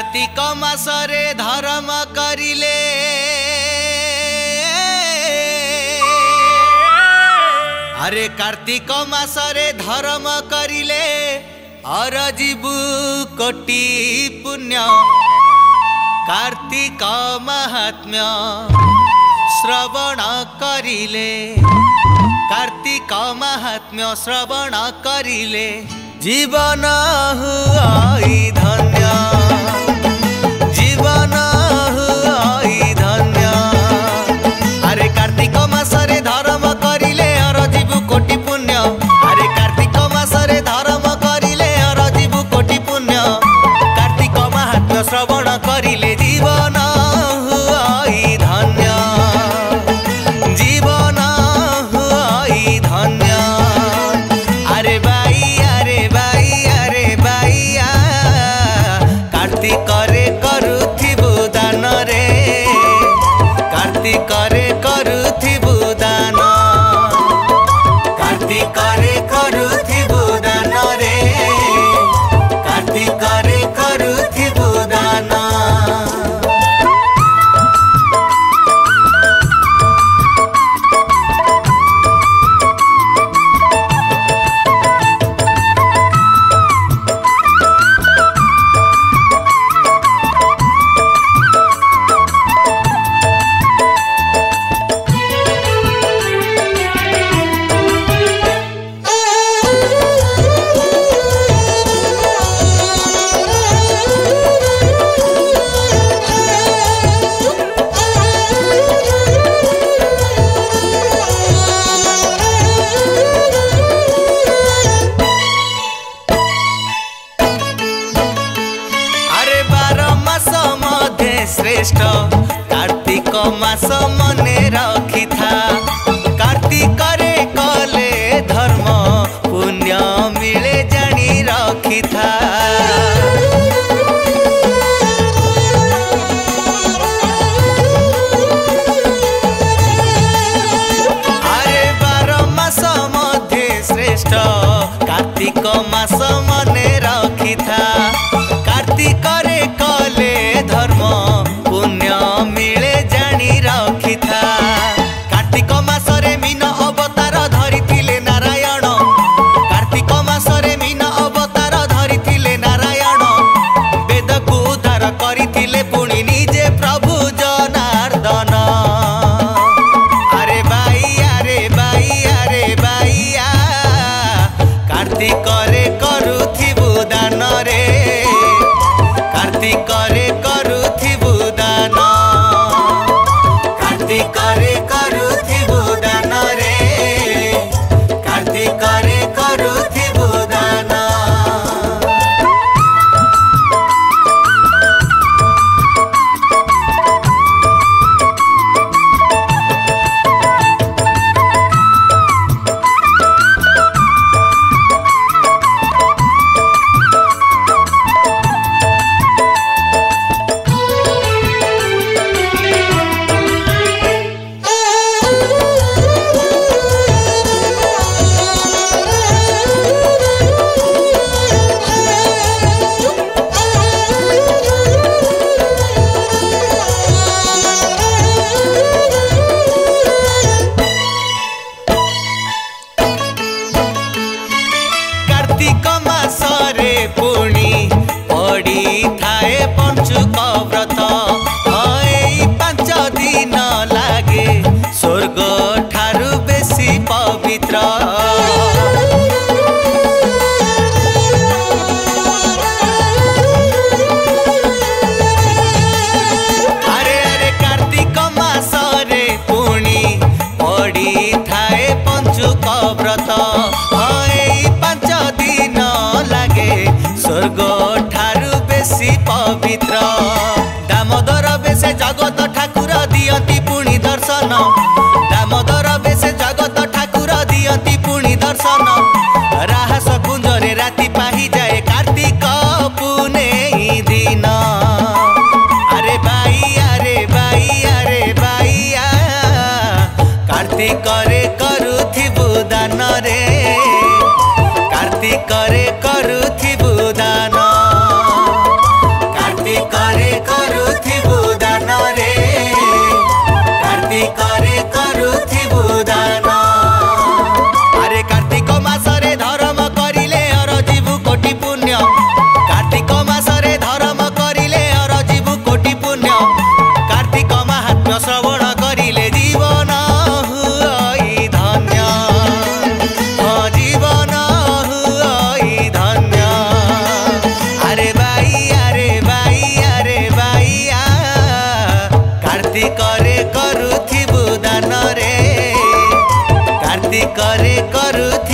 कार्तिक मासरे धर्म करिले अरे कार्तिक मासरे धर्म करिले और जीवु कोटि पुण्य कार्तिक महात्म्य श्रवण करिले कार्तिक महात्म्य श्रवण करिले जीवन हुई धन्य जीवन हुई धन्य। अरे कार्तिक मासरे धर्म करिले और जीवु कोटि पुण्य अरे कार्तिक मासरे धर्म करिले और जीवु कोटि पुण्य कार्तिक महात्म्य श्रवण करिले जीवन हुई धन्य जीवन हुई धन्य। अरे कार्तिक रे करुथिबु दान रे कार्तिक रे करुथिबु दान कार्तिक रे करुथिबु दान रे कार्तिक रे करुथिबु दान। श्रेष्ठ कार्तिक मास मने रखी था कार्तिक रे कले धर्म पुण्य मिले जानी रखी था। अरे 12 मास मध्य श्रेष्ठ कार्तिक मास मने रखी था कार्तिक रे कले धर्म पुण्य मिले जानी रखी था। कार्तिक मासरे मीन अवतार धरिथिले नारायण कार्तिक मासरे मीन अवतार धरिथिले नारायण वेद को उद्धार करिथिले पुणी निजे प्रभु जनार्दन। अरे बाइया कार्तिक रे करुथिबु दान रे कार्तिक रे करुथिबु दान कार्तिक रे करुथिबु दान रे कार्तिक रे करुथिबु दान। कार्तिक मासरे पुणी पड़ी थाए पंचुक व्रत हई 5 दिन लागे स्वर्ग ठारू बेसी पवित्र। अरे कार्तिक मासरे पुणी पड़ी थाए पंचुक व्रत हई 5 दिन लागे स्वर्ग ठारू बेसी पवित्र। दामोदर बेसे जगत ठाकुर दियंती पुणी दर्शन दामोदर बेसे जगत ठाकुर दियंती पुणी दर्शन राहस कुंजरे राति पाही जाए कार्तिक पुनेई दिन। अरे बाइया कार्तिक रे करुथिबु दान रे कार्तिक रे करुथिबु दान कार्तिक कार्तिकरे करुथिले